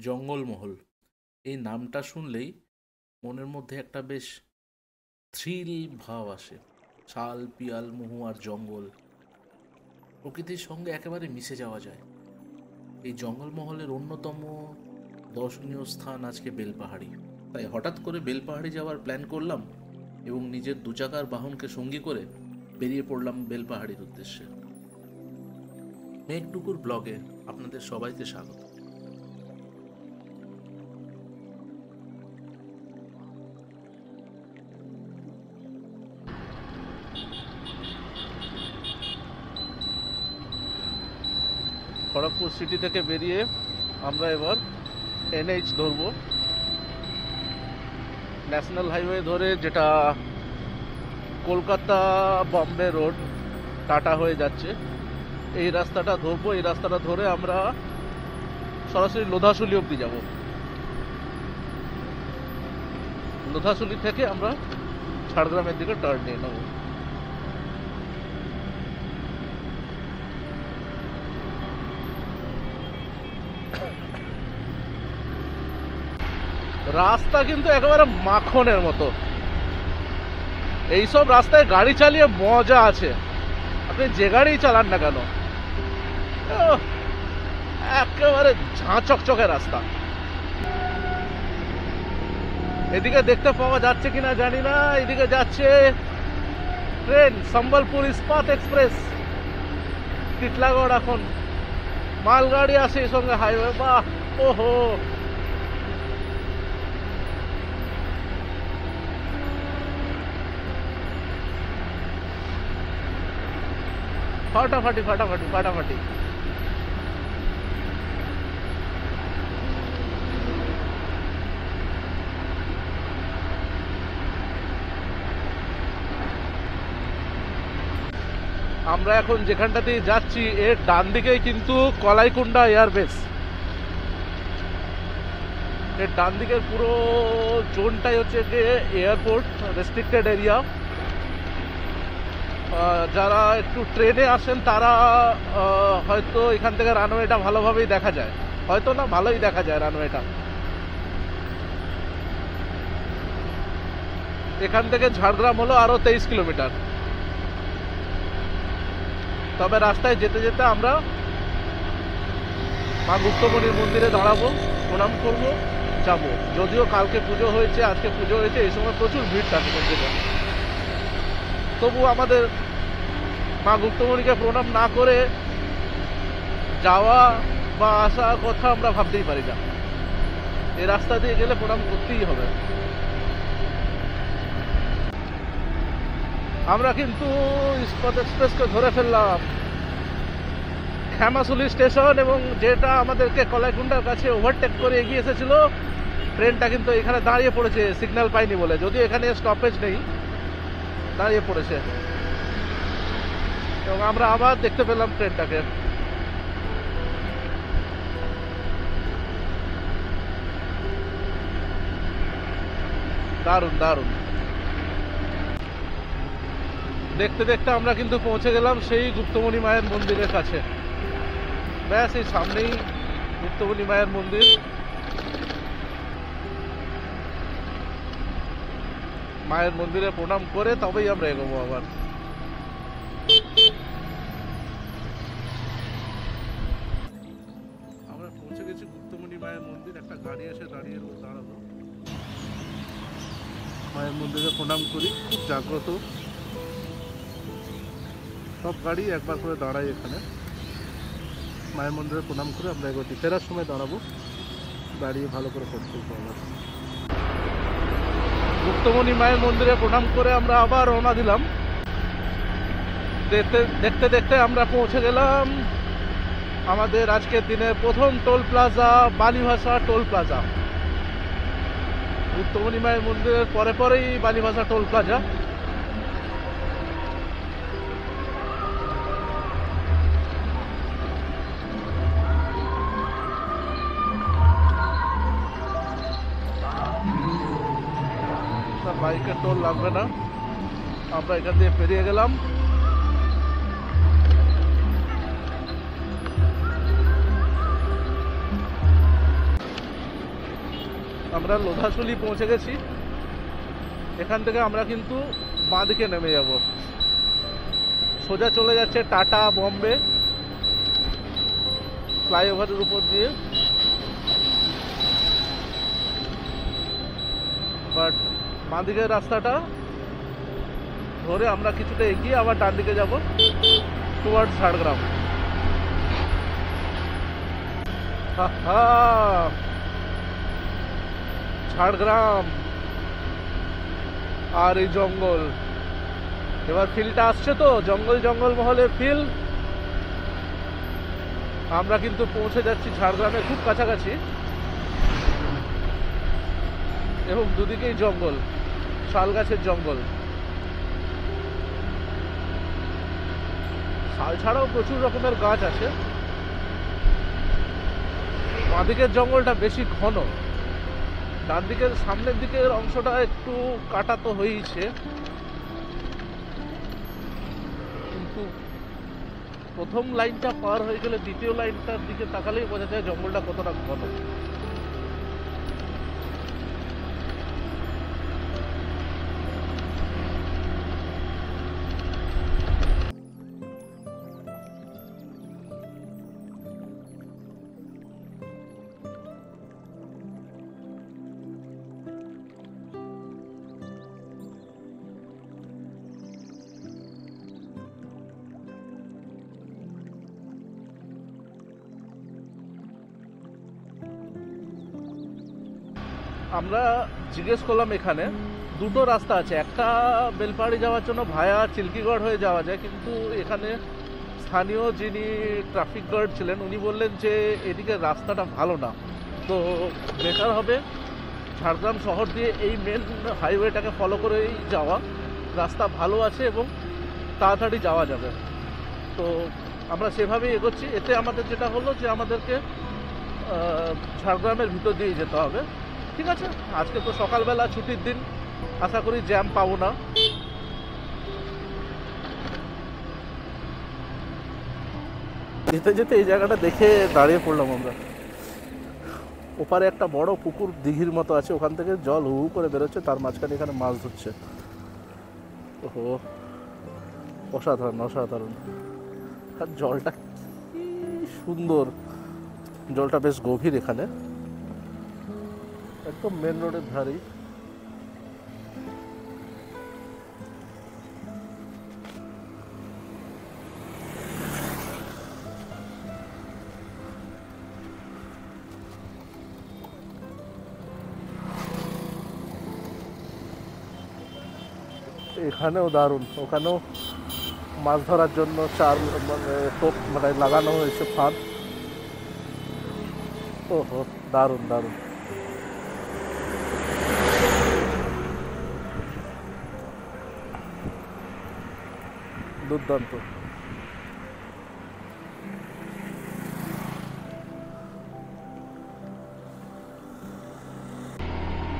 জঙ্গলমহল এই নামটা শুনলেই মনের মধ্যে একটা বেশ থ্রিল ভাব আসে। শাল পিয়াল মহুয়ার জঙ্গল, প্রকৃতির সঙ্গে একেবারে মিশে যাওয়া যায়। এই জঙ্গলমহলের অন্যতম দর্শনীয় স্থান আজকে বেলপাহাড়ি। তাই হঠাৎ করে বেলপাহাড়ি যাওয়ার প্ল্যান করলাম এবং নিজের দু চাকার বাহনকে সঙ্গী করে বেরিয়ে পড়লাম বেলপাহাড়ির উদ্দেশ্যে। মেঘটুকুর ব্লগে আপনাদের সবাইকে স্বাগত। খড়গপুর সিটি থেকে বেরিয়ে আমরা এবার NH ধরব, ন্যাশনাল হাইওয়ে ধরে, যেটা কলকাতা বম্বে রোড টাটা হয়ে যাচ্ছে। এই রাস্তাটা ধরবো। এই রাস্তাটা ধরে আমরা সরাসরি লোধাশুলি অবধি যাব। লোধাশুলি থেকে আমরা ঝাড়গ্রামের দিকে টার্ন নিয়ে নেব। রাস্তা কিন্তু একেবারে মাখনের মতো। এইসব রাস্তায় গাড়ি চালিয়ে মজা আছে, আপনি যে গাড়ি চালান না কেন। একেবারে ঝাঁ চকচকে রাস্তা। এদিকে দেখতে পাওয়া যাচ্ছে কিনা জানি না, এদিকে যাচ্ছে ট্রেন সম্বলপুর ইস্পাত এক্সপ্রেস টিটলাগড়। এখন মালগাড়ি আছে এই সঙ্গে হাইওয়ে। বাহ, ওহো, ফাটাফাটি ফাটাফাটি ফাটাফাটি। আমরা এখন যেখানটাতে যাচ্ছি এর ডান দিকেই কিন্তু কলাইকুণ্ডা এয়ারবেস। এর ডান দিকের পুরো জোনটাই হচ্ছে যে এয়ারপোর্ট রেস্ট্রিক্টেড এরিয়া। যারা একটু ট্রেনে আসেন তারা হয়তো এখান থেকে রানওয়েটা ভালোভাবেই দেখা যায়, হয়তো না, ভালোই দেখা যায় রানওয়েটা। এখান থেকে ঝাড়গ্রাম হলো আরো 23 কিলোমিটার। তবে রাস্তায় যেতে যেতে আমরা মা গুপ্তমণির মন্দিরে দাঁড়াবো, প্রণাম করবো, যাবো। যদিও কালকে পুজো হয়েছে, আজকে পুজো হয়েছে, এই সময় প্রচুর ভিড় থাকে মন্দিরে। তবু আমাদের মা গুপ্তমণিকে প্রণাম না করে যাওয়া বা আসার কথা আমরা ভাবতেই পারি না। এই রাস্তা দিয়ে গেলে প্রণাম করতেই হবে। আমরা কিন্তু ইস্পাত এক্সপ্রেসকে ধরে ফেললাম খেমাশুলি স্টেশন, এবং যেটা আমাদেরকে কলাইকুণ্ডার কাছে ওভারটেক করে এগিয়ে এসেছিল ট্রেনটা কিন্তু এখানে দাঁড়িয়ে পড়েছে, সিগন্যাল পাইনি বলে। যদিও এখানে স্টপেজ নেই, দাঁড়িয়ে পড়েছে, এবং আমরা আবার দেখতে পেলাম ট্রেনটাকে। দারুণ দারুণ। দেখতে দেখতে আমরা কিন্তু পৌঁছে গেলাম সেই গুপ্তমণি মায়ের মন্দিরের কাছে। ব্যাস, এই সামনেই গুপ্তমণি মায়ের মন্দির। মায়ের মন্দিরে প্রণাম করে তবেই আমরা এগোবো আবার। আমরা পৌঁছে গেছি গুপ্তমণি মায়ের মন্দির। একটা গাড়ি এসে দাঁড়ালো। মায়ের মন্দিরে প্রণাম করি, খুব জাগ্রত। সব গাড়ি একবার করে দাঁড়াই এখানে। মায়ের মন্দিরে প্রণাম করে আমরা এগোচ্ছি। ফেরার সময় দাঁড়াবো, দাঁড়িয়ে ভালো করে ফটো তুলবো আবার। গুপ্তমণি মায়ের মন্দিরে প্রণাম করে আমরা আবার রওনা দিলাম। দেখতে দেখতে আমরা পৌঁছে গেলাম আমাদের আজকের দিনের প্রথম toll plaza, বালিভাষা toll plaza. Guptamani মায়ের মন্দিরের পরে পরেই বালিভাষা টোল প্লাজা। বাইকের টোল লাগবে না, আমরা এখান দিয়ে পেরিয়ে গেলাম। আমরা লোধাশুলি পৌঁছে গেছি। এখান থেকে আমরা কিন্তু বাঁ দিকে নেমে যাব, সোজা চলে যাচ্ছে টাটা বম্বে ফ্লাইওভারের উপর দিয়ে। বাট বাঁ দিকের রাস্তাটা ধরে আমরা কিছুটা এগিয়ে আবার ডান দিকে যাব টুয়ার্ডস ঝাড়গ্রাম। ঝাড়গ্রাম আর এই জঙ্গল, এবার ফিলটা আসছে তো, জঙ্গল জঙ্গল মহলের ফিল। আমরা কিন্তু পৌঁছে যাচ্ছি ঝাড়গ্রামের খুব কাছাকাছি, এবং দুদিকেই জঙ্গল, শাল গাছের জঙ্গল। শাল ছাড়াও প্রচুর রকমের গাছ আছে। বাঁদিকের জঙ্গলটা বেশি ঘন, ডান দিকের সামনের দিকের অংশটা একটু কাটা তো হয়েছে, কিন্তু প্রথম লাইনটা পার হয়ে গেলে দ্বিতীয় লাইনটার দিকে তাকালেই বোঝা যায় জঙ্গলটা কতটা ঘন। আমরা জিজ্ঞেস করলাম, এখানে দুটো রাস্তা আছে, একটা বেলপাহাড়ি যাওয়ার জন্য ভায়া চিল্কিগড় হয়ে যাওয়া যায়, কিন্তু এখানে স্থানীয় যিনি ট্রাফিক গার্ড ছিলেন উনি বললেন যে এদিকে রাস্তাটা ভালো না, তো বেটার হবে ঝাড়গ্রাম শহর দিয়ে এই মেন হাইওয়েটাকে ফলো করেই যাওয়া, রাস্তা ভালো আছে এবং তাড়াতাড়ি যাওয়া যাবে। তো আমরা সেভাবেই এগোচ্ছি। এতে আমাদের যেটা হলো যে আমাদেরকে ঝাড়গ্রামের ভিতর দিয়েই যেতে হবে। ঠিক আছে, আজকে তো সকালবেলা ছুটির দিন, আশা করি জ্যাম পাবো না। যেতে যেতে এই জায়গাটা দেখে দাঁড়িয়ে পড়লাম আমরা। ওপারে একটা বড় পুকুর দিঘির মতো আছে, ওখান থেকে জল হু হু করে বেরোচ্ছে, তার মাঝখানে এখানে মাছ ধরছে। ওহো, অসাধারণ অসাধারণ। আর জলটা কি সুন্দর, জলটা বেশ গভীর এখানে, একদম মেন রোডের ধারেই। এখানেও দারুণ, ওখানেও মাছ ধরার জন্য চার টোপ মানে লাগানো হয়েছে, ফাঁদ। ওহো, দারুণ দারুণ। দুর্দান্ত।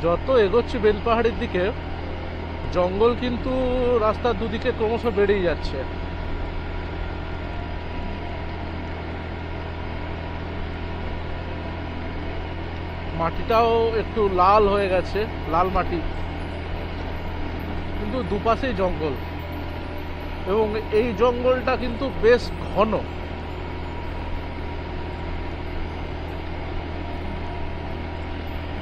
যত এগোচ্ছি বেলপাহাড়ির দিকে, জঙ্গল কিন্তু রাস্তার দুদিকে ক্রমশ বেড়েই যাচ্ছে। মাটিটাও একটু লাল হয়ে গেছে, লাল মাটি, কিন্তু দুপাশেই জঙ্গল, এবং এই জঙ্গলটা কিন্তু বেশ ঘন।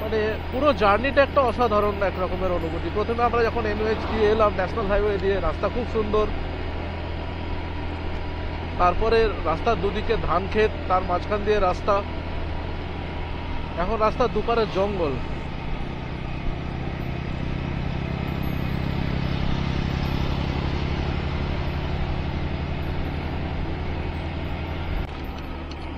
মানে পুরো জার্নিটা একটা অসাধারণ এক রকমের অনুভূতি। প্রথমে আমরা যখন NH দিয়ে এলাম, ন্যাশনাল হাইওয়ে দিয়ে, রাস্তা খুব সুন্দর, তারপরে রাস্তার দুদিকে ধান ক্ষেত, তার মাঝখান দিয়ে রাস্তা, এখন রাস্তার দুপারে জঙ্গল।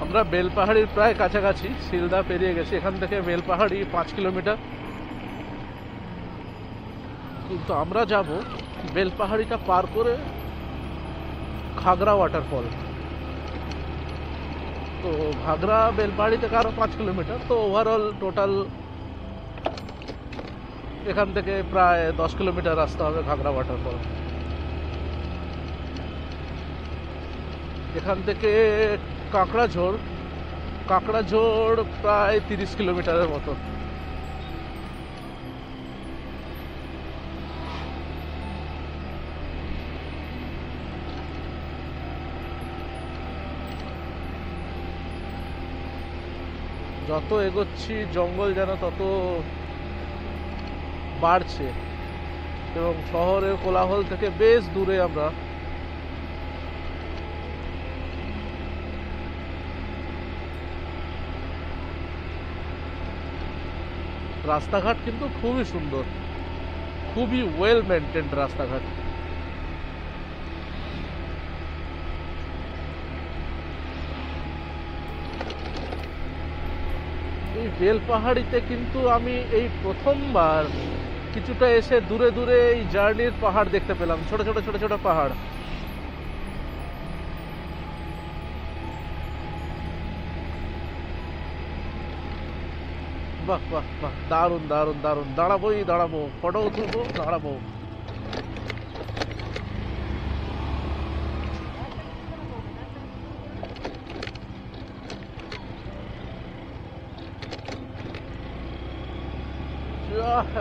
আমরা বেলপাহাড়ির প্রায় কাছাকাছি, শিলদা পেরিয়ে গেছি। এখান থেকে বেলপাহাড়ি 5 কিলোমিটার, কিন্তু আমরা যাব বেলপাহাড়িটা পার করে ঘাগরা ওয়াটারফল। তো ঘাগরা বেলপাহাড়ি থেকে আরও 5 কিলোমিটার, তো ওভারঅল টোটাল এখান থেকে প্রায় 10 কিলোমিটার রাস্তা হবে ঘাগরা ওয়াটারফল। এখান থেকে কাঁকড়াঝোড় প্রায় 30 কিলোমিটারের মতো। যত এগোচ্ছি জঙ্গল যেন তত বাড়ছে এবং শহরের কোলাহল থেকে বেশ দূরে আমরা। রাস্তাঘাট কিন্তু খুবই সুন্দর, খুবই ওয়েল মেনটেন্ড রাস্তাঘাট। এই বেলপাহাড়িতে কিন্তু আমি এই প্রথমবার কিছুটা এসে দূরে দূরে এই জার্নির পাহাড় দেখতে পেলাম, ছোট ছোট ছোট ছোট পাহাড়। বাহ বাহ বাহ, দারুণ দারুণ দারুণ। দাঁড়াবোই দাঁড়াবো, ফটো তুলবো, দাঁড়াবো।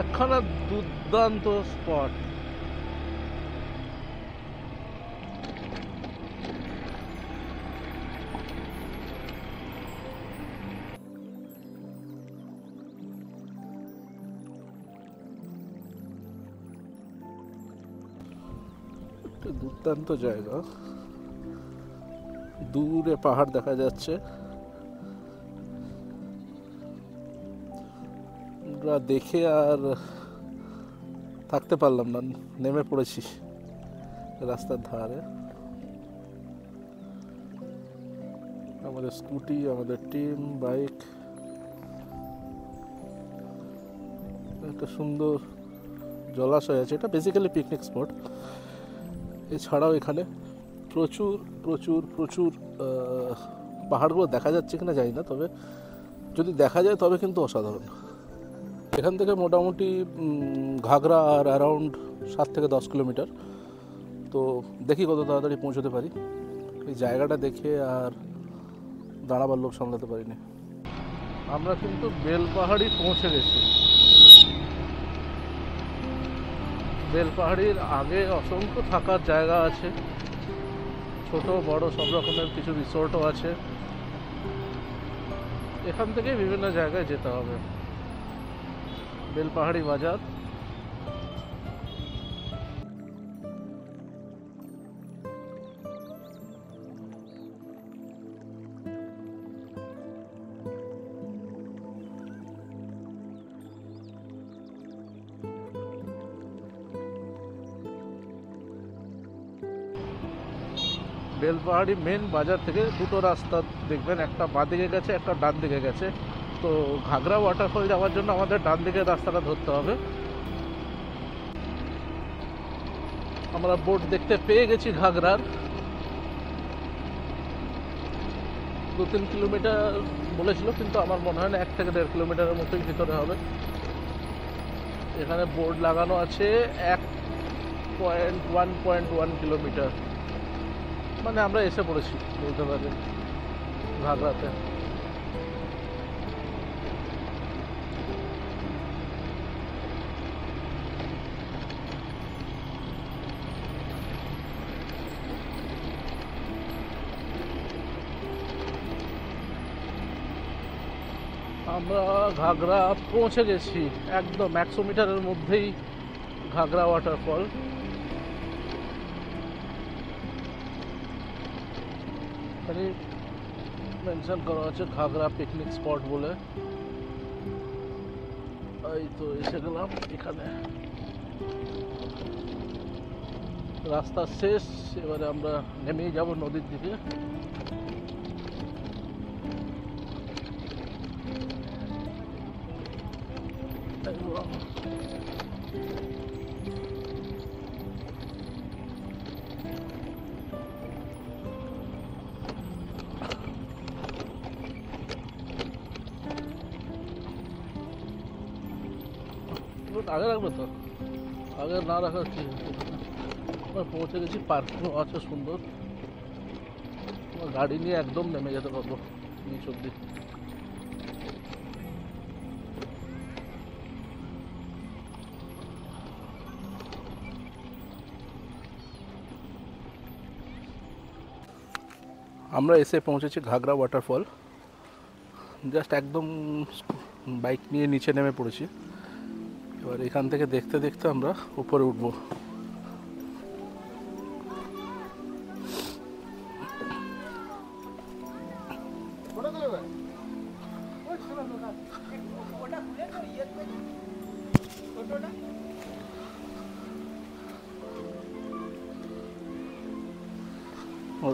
একখানা দুর্দান্ত স্পট। দুর্দান্ত জায়গা, দূরে পাহাড় দেখা যাচ্ছে। আমরা দেখে আর থাকতে পারলাম না, নেমে পড়েছি রাস্তার ধারে। আমাদের স্কুটি, আমাদের টিম বাইক। একটা সুন্দর জলাশয় আছে, এটা বেসিক্যালি পিকনিক স্পট। এছাড়াও এখানে প্রচুর প্রচুর প্রচুর পাহাড়গুলো দেখা যাচ্ছে কিনা জানি না, তবে যদি দেখা যায় তবে কিন্তু অসাধারণ। এখান থেকে মোটামুটি ঘাগরা আর অ্যারাউন্ড 7 থেকে 10 কিলোমিটার। তো দেখি কত তাড়াতাড়ি পৌঁছতে পারি। এই জায়গাটা দেখে আর দাঁড়াবার লোক সামলাতে পারিনি। আমরা কিন্তু বেলপাহাড়ি পৌঁছে গেছি। বেলপাহাড়ির আগে অসংখ্য থাকার জায়গা আছে, ছোট বড় সব রকমের কিছু রিসোর্টও আছে। এখান থেকে বিভিন্ন জায়গায় যেতে হবে। বেলপাহাড়ি বাজার। বেলপাহাড়ি মেন বাজার থেকে দুটো রাস্তা দেখবেন, একটা বাঁ দিকে গেছে, একটা ডান দিকে গেছে। তো ঘাগরা ওয়াটারফল যাওয়ার জন্য আমাদের ডান দিকের রাস্তাটা ধরতে হবে। আমরা বোট দেখতে পেয়ে গেছি ঘাগরার। 2-3 কিলোমিটার বলেছিল, কিন্তু আমার মনে হয় না, 1 থেকে 1.5 কিলোমিটারের মতোই ভিতরে হবে। এখানে বোর্ড লাগানো আছে 1.1 কিলোমিটার, মানে আমরা এসে পড়েছি বলতে পারি ঘাগরাতে। আমরা ঘাগরা পৌঁছে গেছি, একদম 100 মিটারের মধ্যেই ঘাগরা ওয়াটারফল। এখানে মেনশন করা আছে ঘাগরা পিকনিক স্পট বলে। এই তো এসে গেলাম এখানে, রাস্তা শেষ। এবারে আমরা নেমেই যাব নদীর দিকে। আগে রাখবো তো, আগে না রাখার কি। আমরা পৌঁছে গেছি, পার্কিং আছে সুন্দর। গাড়ি নিয়ে একদম নেমে যেতে পারবো নিচ অব্দি। আমরা এসে পৌঁছেছি ঘাগরা ওয়াটারফল। জাস্ট একদম বাইক নিয়ে নিচে নেমে পড়েছি। এবার এখান থেকে দেখতে দেখতে আমরা উপরে উঠবো।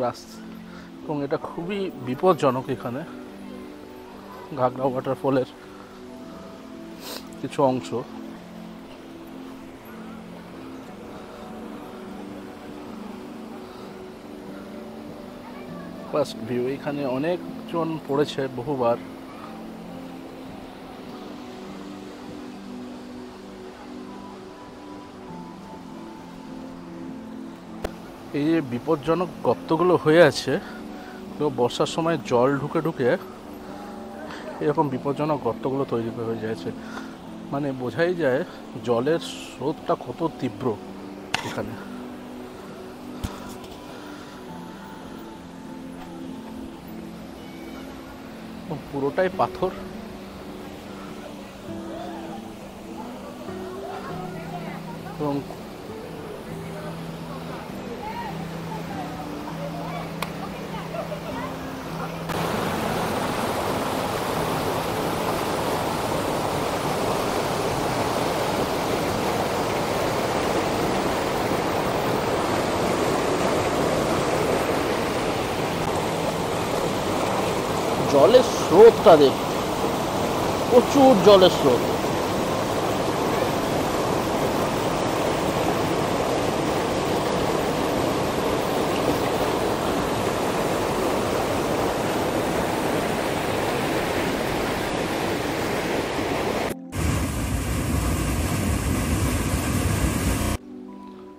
রাস্তা এবং এটা খুবই বিপজ্জনক। এখানে ঘাগরা ওয়াটারফলের কিছু অংশ। ফার্স্ট ভিউ, এখানে অনেকজন পড়েছে বহুবার। এই যে বিপজ্জনক গর্তগুলো হয়ে আছে, তো বর্ষার সময় জল ঢুকে ঢুকে এরকম বিপজ্জনক গর্তগুলো তৈরি হয়ে যাচ্ছে। মানে বোঝাই যায় জলের স্রোতটা কত তীব্র এখানে। পুরোটাই পাথর এবং জলের স্রোতটা দেখ, প্রচুর জলের স্রোত।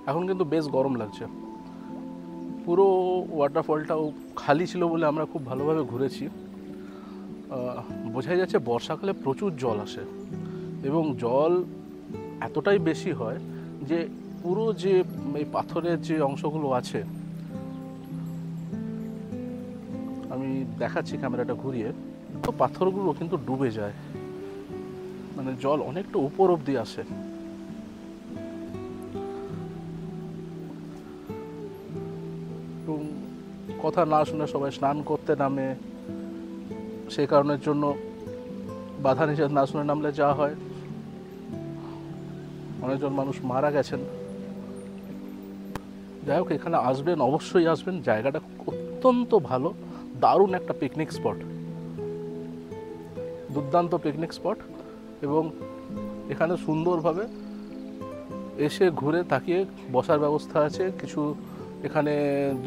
এখন কিন্তু বেশ গরম লাগছে। পুরো ওয়াটারফলটাও খালি ছিল বলে আমরা খুব ভালোভাবে ঘুরেছি। বোঝাই যাচ্ছে বর্ষাকালে প্রচুর জল আসে এবং জল এতটাই বেশি হয় যে পুরো যে এই পাথরের যে অংশগুলো আছে, আমি দেখাচ্ছি ক্যামেরাটা ঘুরিয়ে, তো পাথরগুলো কিন্তু ডুবে যায়। মানে জল অনেকটা উপর অবধি আসে। কথা না শুনে সবাই স্নান করতে নামে, সেই কারণের জন্য বাধা নিষেধ না শুনে নামলে যা হয়, অনেকজন মানুষ মারা গেছেন। যাই হোক, এখানে আসবেন, অবশ্যই আসবেন। জায়গাটা অত্যন্ত ভালো, দারুণ একটা পিকনিক স্পট, দুর্দান্ত পিকনিক স্পট। এবং এখানে সুন্দরভাবে এসে ঘুরে তাকিয়ে বসার ব্যবস্থা আছে, কিছু এখানে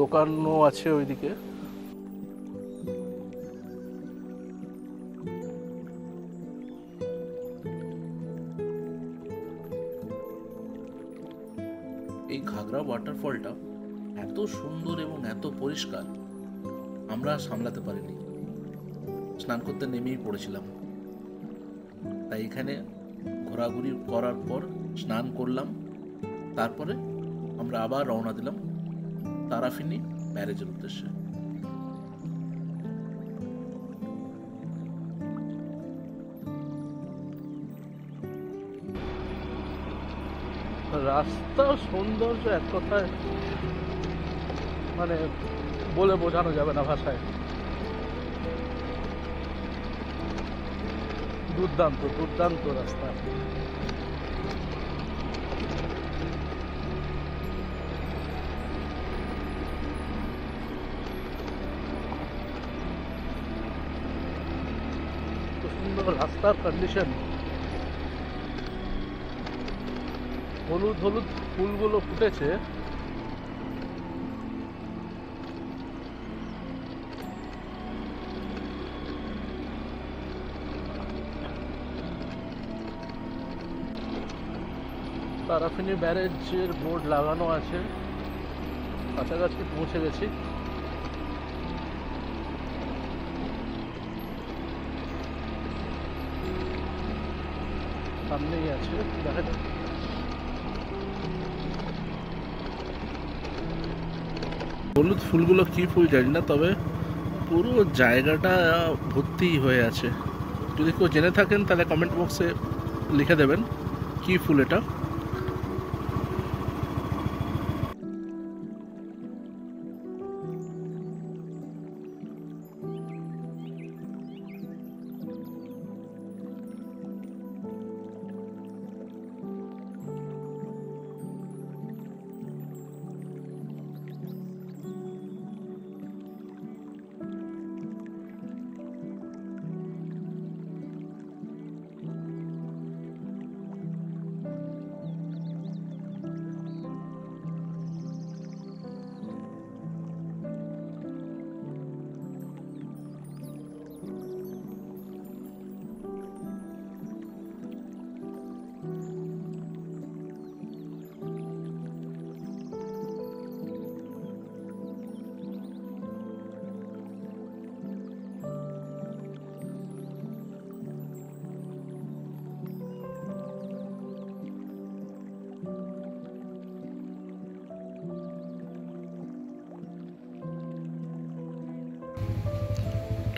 দোকানও আছে ওইদিকে। এই ঘাগরা ওয়াটারফলটা এত সুন্দর এবং এত পরিষ্কার, আমরা সামলাতে পারিনি। স্নান করতে নেমেই পড়েছিলাম। তাই এখানে ঘোরাঘুরি করার পর স্নান করলাম, তারপরে আমরা আবার রওনা দিলাম তারাফিনি ব্যারেজের উদ্দেশ্যে। রাস্তার সৌন্দর্য এক কথায় মানে বলে বোঝানো যাবে না ভাষায়। দুর্দান্ত দুর্দান্ত রাস্তা। সুন্দর রাস্তার কন্ডিশন। হলুদ হলুদ ফুলগুলো ফুটেছে। তারাফিনি ব্যারেজের বোর্ড লাগানো আছে, কাছাকাছি পৌঁছে গেছি। সামনেই আছে, দেখা যাক। হলুদ ফুলগুলো কি ফুল জানি না, তবে পুরো জায়গাটা ভর্তি হয়ে আছে। যদি কেউ জেনে থাকেন তাহলে কমেন্ট বক্সে লিখে দেবেন কি ফুল এটা।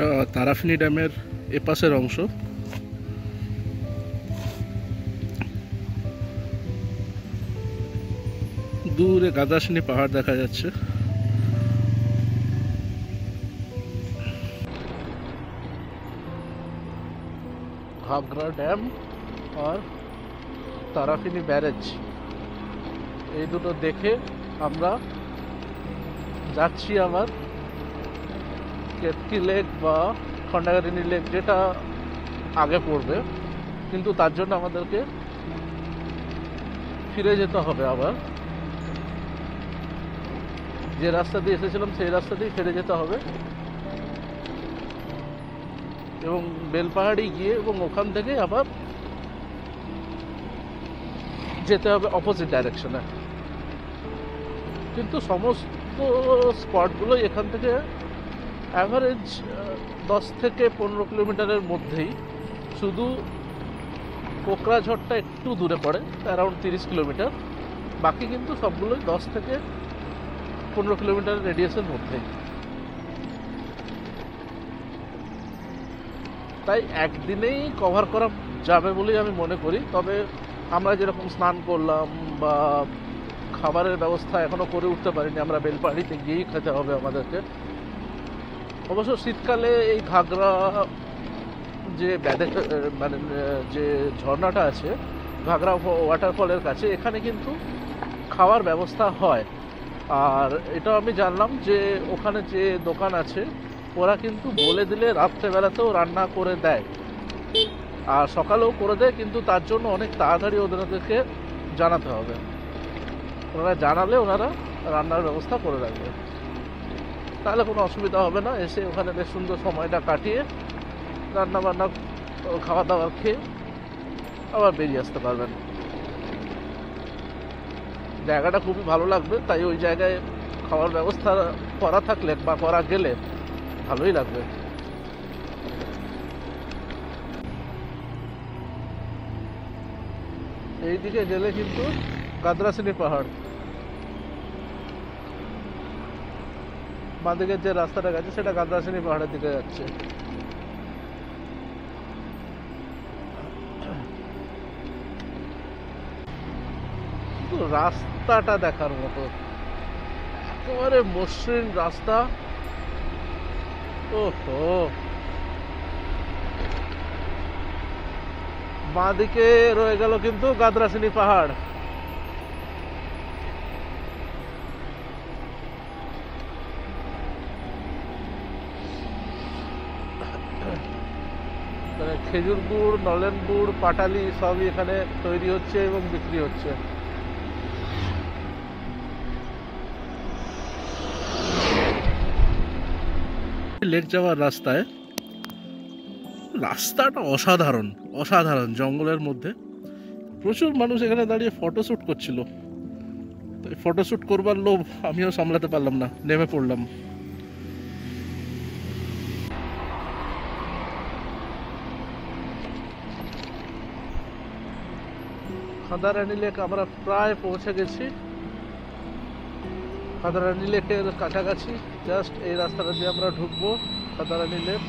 এটা তারাফিনি ড্যামের এপাশের অংশ। দূরে গাদাসিনী পাহাড় দেখা যাচ্ছে। ঘাগরা ড্যাম আর তারাফিনি ব্যারেজ, এই দুটো দেখে আমরা যাচ্ছি আবার কেতকি লেক বা খন্ডাগারিনী লেক, যেটা আগে পড়বে, কিন্তু তার জন্য আমাদেরকে ফিরে যেতে হবে। আবার যে রাস্তা দিয়ে এসেছিলাম সেই রাস্তা দিয়ে ফিরে যেতে হবে এবং বেলপাহাড়ি গিয়ে এবং ওখান থেকে আবার যেতে হবে অপোজিট ডাইরেকশনে। কিন্তু সমস্ত স্পটগুলো এখান থেকে অ্যাভারেজ 10 থেকে 15 কিলোমিটারের মধ্যেই, শুধু কোকরাঝড়টা একটু দূরে পড়ে, অ্যারাউন্ড 30 কিলোমিটার। বাকি কিন্তু সবগুলোই 10 থেকে 15 কিলোমিটার রেডিয়াসের মধ্যেই। তাই একদিনেই কভার করা যাবে বলেই আমি মনে করি। তবে আমরা যেরকম স্নান করলাম বা খাবারের ব্যবস্থা এখনো করে উঠতে পারিনি, আমরা বেলপাহাড়িতে গিয়েই খেতে হবে আমাদেরকে। অবশ্য শীতকালে এই ঘাগরা যে মানে যে ঝর্ণাটা আছে ঘাগরা ওয়াটারফলের কাছে, এখানে কিন্তু খাওয়ার ব্যবস্থা হয়। আর এটা আমি জানলাম যে ওখানে যে দোকান আছে ওরা কিন্তু বলে দিলে রাত্রেবেলাতেও রান্না করে দেয় আর সকালেও করে দেয়, কিন্তু তার জন্য অনেক তাড়াতাড়ি ওদেরকে জানাতে হবে। ওনারা জানালে ওনারা রান্নার ব্যবস্থা করে রাখবে, তাহলে কোনো অসুবিধা হবে না। এসে ওখানে বেশ সুন্দর সময়টা কাটিয়ে রান্না বান্না খাওয়া দাওয়া খেয়ে আবার বেরিয়ে আসতে পারবেন। জায়গাটা খুবই ভালো লাগবে, তাই ওই জায়গায় খাওয়ার ব্যবস্থা করা থাকলে বা করা গেলে ভালোই লাগবে। এইদিকে গেলে কিন্তু গাদ্রাসিনী পাহাড়, বাঁদিকে যে রাস্তাটা গেছে সেটা গাদ্রাসিনী পাহাড়ের দিকে যাচ্ছে। রাস্তাটা দেখার মতো, একেবারে মসৃণ রাস্তা। ওহো, বাঁদিকে রয়ে গেল কিন্তু গাদ্রাসিনী পাহাড়। খেজুর গুড়, নলেন গুড়, পাটালি সবই এখানে তৈরি হচ্ছে এবং বিক্রি হচ্ছে। লেক যাওয়ার রাস্তায়, রাস্তাটা অসাধারণ অসাধারণ, জঙ্গলের মধ্যে প্রচুর মানুষ এখানে দাঁড়িয়ে ফটোশ্যুট করছিল। তো ফটোশ্যুট করবার লোভ আমিও সামলাতে পারলাম না, নেমে পড়লাম। খাদারানি লেক আমরা প্রায় পৌঁছে গেছি। খাদারানি লেকের কাছাকাছি জাস্ট এই রাস্তাটা দিয়ে আমরা ঢুকবো। খাদারানি লেক।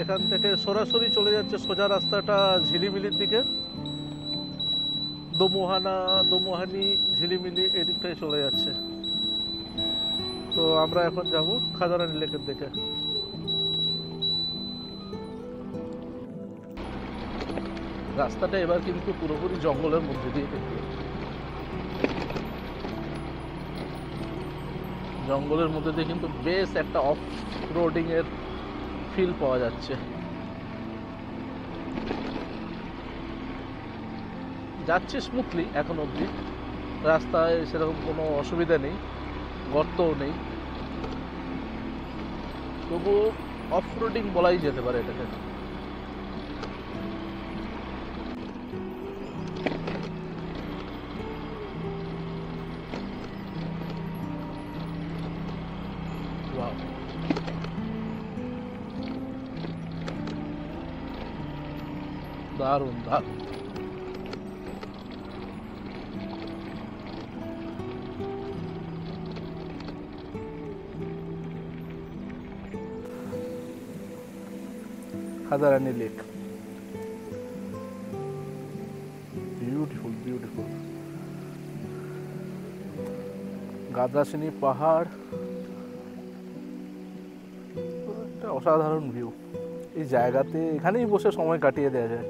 এখান থেকে সরাসরি চলে যাচ্ছে সোজা রাস্তাটা ঝিলিমিলির দিকে, দোমোহানি ঝিলিমিলি এদিকটাই চলে যাচ্ছে। তো আমরা এখন যাব খাদারানি লেকের দিকে। রাস্তাটা এবার কিন্তু পুরোপুরি জঙ্গলের মধ্যে দিয়ে, জঙ্গলের মধ্যে দিয়ে কিন্তু বেশ একটা অফ রোডিং এর ফিল পাওয়া যাচ্ছে। যাচ্ছে স্মুথলি এখন অবধি, রাস্তায় সেরকম কোনো অসুবিধা নেই, গর্তও নেই, তবু অফ রোডিং বলাই যেতে পারে এটাকে। দারুণ দারুণ। খাদারানি লেক, বিউটিফুল বিউটিফুল। গাদাসিনী পাহাড়, একটা অসাধারণ ভিউ। এই জায়গাতে এখানেই বসে সময় কাটিয়ে দেওয়া যায়।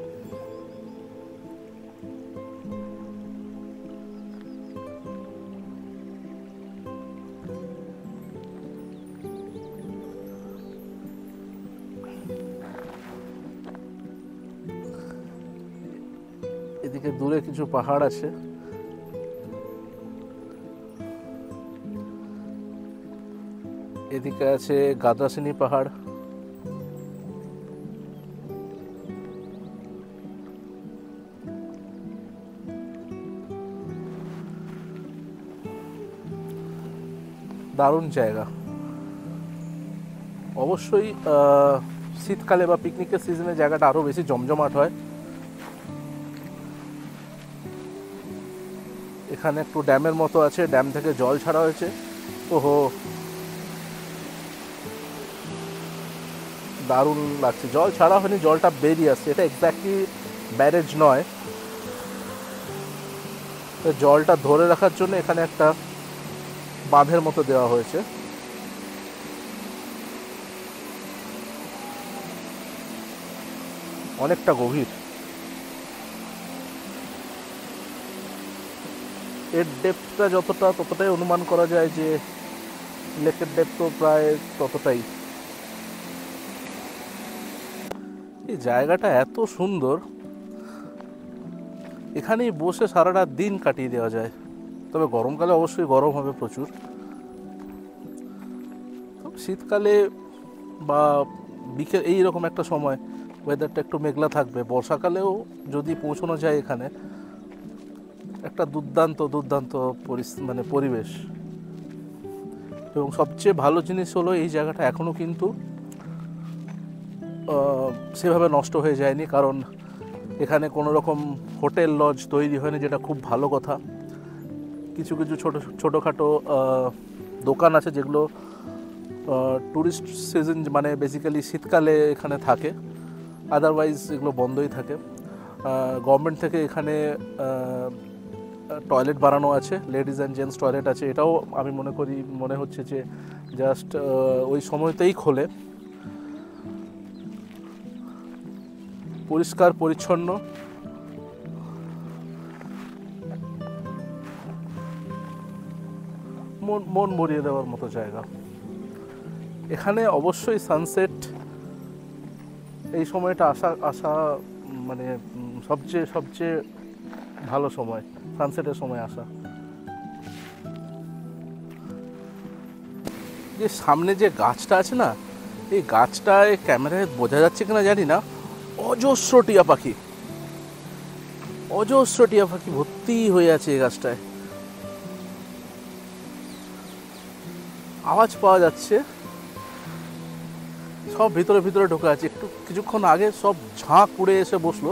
এদিকে দূরে কিছু পাহাড় আছে, এদিকে আছে গাদাসিনী পাহাড়। দারুণ জায়গা। অবশ্যই শীতকালে বা পিকনিকের সিজনে জায়গাটা আরো বেশি জমজমাট হয়। এখানে একটু ড্যামের মতো আছে, ড্যাম থেকে জল ছাড়া হয়েছে। ওহো, দারুণ লাগছে। জল ছাড়া হয়নি, জলটা বেরিয়ে আসছে। এটা এক্স্যাক্টলি ব্যারেজ নয়, জলটা ধরে রাখার জন্য এখানে একটা বাঁধের মতো দেওয়া হয়েছে। অনেকটা গভীর। এর ডেপথটা যতটা, ততটাই অনুমান করা যায় যে লেকের ডেপথ প্রায় ততটাই। এই জায়গাটা এত সুন্দর, এখানেই বসে সারাটা দিন কাটিয়ে দেওয়া যায়। তবে গরমকালে অবশ্যই গরম হবে প্রচুর। শীতকালে বা বিকেল এইরকম একটা সময় ওয়েদারটা একটু মেঘলা থাকবে। বর্ষাকালেও যদি পৌঁছানো যায় এখানে, একটা দুর্দান্ত দুর্দান্ত পরিবেশ। এবং সবচেয়ে ভালো জিনিস হলো এই জায়গাটা এখনও কিন্তু সেভাবে নষ্ট হয়ে যায়নি, কারণ এখানে কোনো রকম হোটেল লজ তৈরি হয়নি, যেটা খুব ভালো কথা। কিছু কিছু ছোটোখাটো দোকান আছে যেগুলো ট্যুরিস্ট সিজন, মানে বেসিক্যালি শীতকালে এখানে থাকে, আদারওয়াইজ এগুলো বন্ধই থাকে। গভর্নমেন্ট থেকে এখানে টয়লেট বানানো আছে, লেডিস অ্যান্ড জেন্টস টয়লেট আছে। এটাও আমি মনে হচ্ছে যে জাস্ট ওই সময়তেই খোলে। পরিষ্কার পরিচ্ছন্ন, মন ভরিয়ে দেওয়ার মতো জায়গা। এখানে অবশ্যই সানসেট এই সময়টা আসা মানে সবচেয়ে ভালো সময়, সানসেটের সময় আসা। যে সামনে যে গাছটা আছে না, এই গাছটায় ক্যামেরায় বোঝা যাচ্ছে কিনা জানি না, অজস্র টিয়া পাখি ভর্তি হয়ে আছে এই গাছটায়। আওয়াজ পাওয়া যাচ্ছে, সব ভিতরে ভিতরে ঢোকা আছে। কিছুক্ষণ আগে সব ঝাঁক উড়ে এসে বসলো।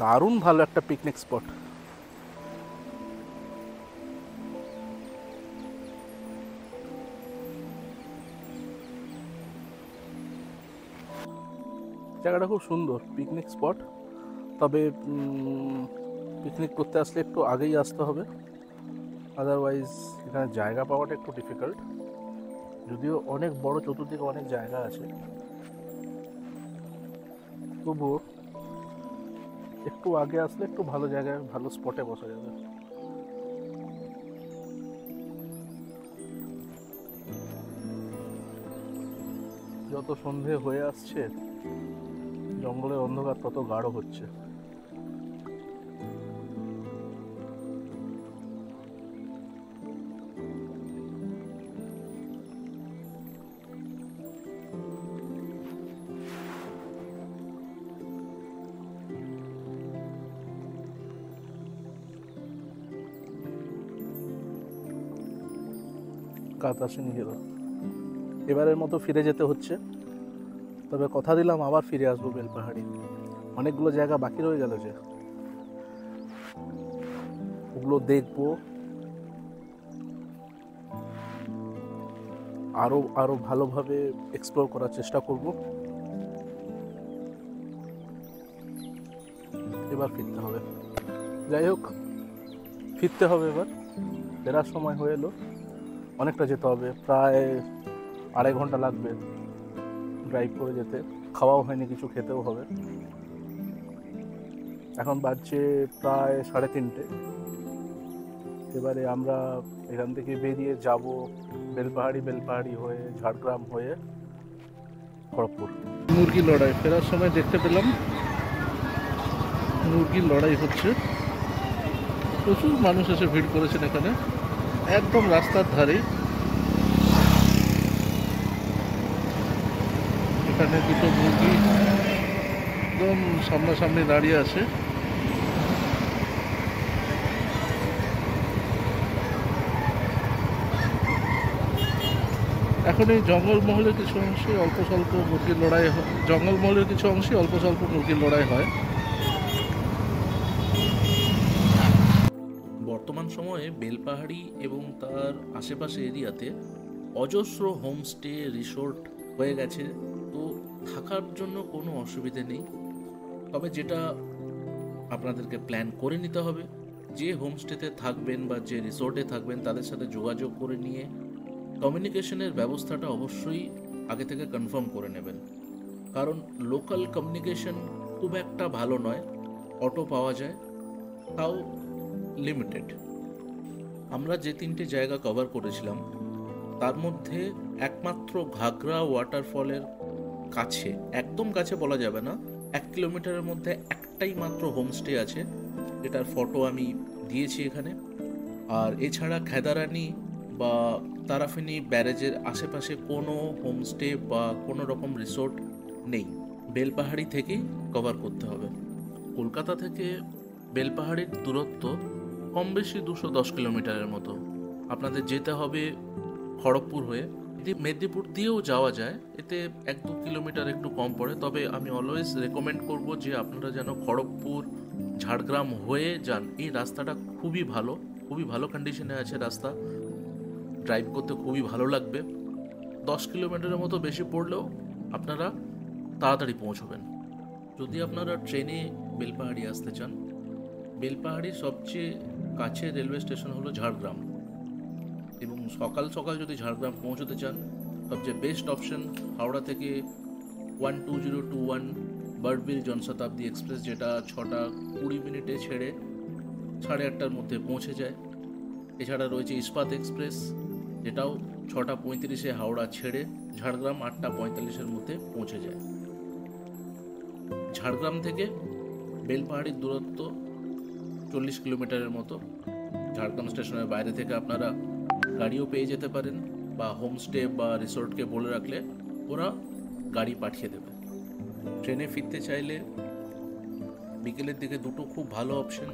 দারুণ ভালো একটা পিকনিক স্পট। জায়গাটা খুব সুন্দর পিকনিক স্পট, তবে পিকনিক করতে আসলে একটু আগেই আসতে হবে, আদারওয়াইজ এখানে জায়গা পাওয়াটা একটু ডিফিকাল্ট। যদিও অনেক বড়, চতুর্দিকে অনেক জায়গা আছে, তবুও একটু আগে আসলে একটু ভালো জায়গায়, ভালো স্পটে বসা যাবে। যত সন্ধে হয়ে আসছে জঙ্গলের অন্ধকার তত গাঢ় হচ্ছে। কাতাসিনী হিরো, এবারের মতো ফিরে যেতে হচ্ছে, তবে কথা দিলাম আবার ফিরে আসবো বেলপাহাড়ি। অনেকগুলো জায়গা বাকি রয়ে গেল যে, ওগুলো দেখবো, আরো আরো ভালোভাবে এক্সপ্লোর করার চেষ্টা করব। এবার ফিরতে হবে, যাই হোক ফিরতে হবে। এবার ফেরার সময় হয়ে এলো, অনেকটা যেতে হবে, প্রায় 2.5 ঘন্টা লাগবে ড্রাইভ করে যেতে। খাওয়াও হয়নি, কিছু খেতেও হবে। এখন বাজছে প্রায় 3:30। এবারে আমরা এখান থেকে বেরিয়ে যাব বেলপাহাড়ি হয়ে, ঝাড়গ্রাম হয়ে খড়গপুর। মুরগি লড়াই ফেরার সময় দেখতে পেলাম, মুরগির লড়াই হচ্ছে। প্রচুর মানুষ এসে ভিড় করেছেন এখানে, একদম রাস্তার ধারেই। এখানে দুটো মুরগি একদম সামনাসামনি দাঁড়িয়ে আছে। এখন এই জঙ্গলমহলের কিছু অংশে অল্প স্বল্প মুরগির লড়াই হয়, জঙ্গলমহলের কিছু অংশে অল্প স্বল্প মুরগির লড়াই হয়। বর্তমান সময়ে বেলপাহাড়ি এবং তার আশেপাশে এরিয়াতে অজস্র হোমস্টে, রিসোর্ট হয়ে গেছে, তো থাকার জন্য কোনো অসুবিধে নেই। তবে যেটা আপনাদেরকে প্ল্যান করে নিতে হবে, যে হোমস্টেতে থাকবেন বা যে রিসোর্টে থাকবেন তাদের সাথে যোগাযোগ করে নিয়ে কমিউনিকেশনের ব্যবস্থাটা অবশ্যই আগে থেকে কনফার্ম করে নেবেন, কারণ লোকাল কমিউনিকেশন খুব একটা ভালো নয়। অটো পাওয়া যায়, তাও লিমিটেড। আমরা যে 3টে জায়গা কভার করেছিলাম তার মধ্যে একমাত্র ঘাগরা ওয়াটারফলের কাছে, একদম কাছে বলা যাবে না, 1 কিলোমিটারের মধ্যে একটাই মাত্র হোমস্টে আছে, এটার ফটো আমি দিয়েছি এখানে। আর এছাড়া খেদারানি বা তারাফিনি ব্যারেজের আশেপাশে কোনো হোমস্টে বা কোনো রকম রিসোর্ট নেই। বেলপাহাড়ি থেকেই কভার করতে হবে। কলকাতা থেকে বেলপাহাড়ির দূরত্ব কম বেশি 210 কিলোমিটারের মতো। আপনাদের যেতে হবে খড়গপুর হয়ে। মেদিনীপুর দিয়েও যাওয়া যায়, এতে 1-2 কিলোমিটার একটু কম পড়ে, তবে আমি অলওয়েজ রেকমেন্ড করব যে আপনারা যেন খড়গপুর, ঝাড়গ্রাম হয়ে যান। এই রাস্তাটা খুবই ভালো কন্ডিশনে আছে রাস্তা, ড্রাইভ করতে খুবই ভালো লাগবে। 10 কিলোমিটারের মতো বেশি পড়লেও আপনারা তাড়াতাড়ি পৌঁছবেন। যদি আপনারা ট্রেনে বেলপাহাড়ি আসতে চান, বেলপাহাড়ির সবচেয়ে কাছে রেলওয়ে স্টেশন হলো ঝাড়গ্রাম, এবং সকাল সকাল যদি ঝাড়গ্রাম পৌঁছতে চান সবচেয়ে বেস্ট অপশন হাওড়া থেকে 12021 বার্ডবিল জনশতাব্দী এক্সপ্রেস, যেটা 6:20 ছেড়ে 8:30টার মধ্যে পৌঁছে যায়। এছাড়া রয়েছে ইস্পাত এক্সপ্রেস, যেটাও 6:35 হাওড়া ছেড়ে ঝাড়গ্রাম 8:45-এর মধ্যে পৌঁছে যায়। ঝাড়গ্রাম থেকে বেলপাহাড়ির দূরত্ব 40 কিলোমিটারের মতো। ঝাড়গ্রাম স্টেশনের বাইরে থেকে আপনারা গাড়িও পেয়ে যেতে পারেন, বা হোমস্টে বা রিসোর্টকে বলে রাখলে ওরা গাড়ি পাঠিয়ে দেবে। ট্রেনে ফিরতে চাইলে বিকেলের দিকে দুটো খুব ভালো অপশন।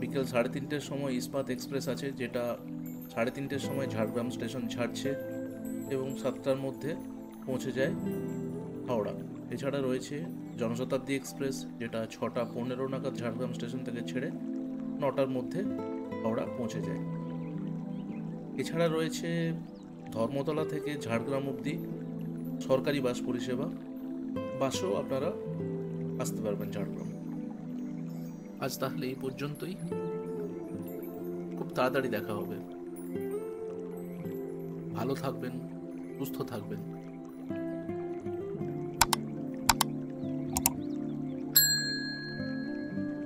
বিকেল 3:30-টের সময় ইস্পাত এক্সপ্রেস আছে, যেটা 3:30-টের সময় ঝাড়গ্রাম স্টেশন ছাড়ছে এবং 7টার মধ্যে পৌঁছে যায় হাওড়া। এছাড়া রয়েছে জনশতাব্দী এক্সপ্রেস, যেটা 6:15 নাগাদ ঝাড়গ্রাম স্টেশন থেকে ছেড়ে 9টার মধ্যে হাওড়া পৌঁছে যায়। এছাড়া রয়েছে ধর্মতলা থেকে ঝাড়গ্রাম অবধি সরকারি বাস পরিষেবা, বাসেও আপনারা আসতে পারবেন ঝাড়গ্রাম। আজ তাহলে এই পর্যন্তই, খুব তাড়াতাড়ি দেখা হবে। ভালো থাকবেন, সুস্থ থাকবেন।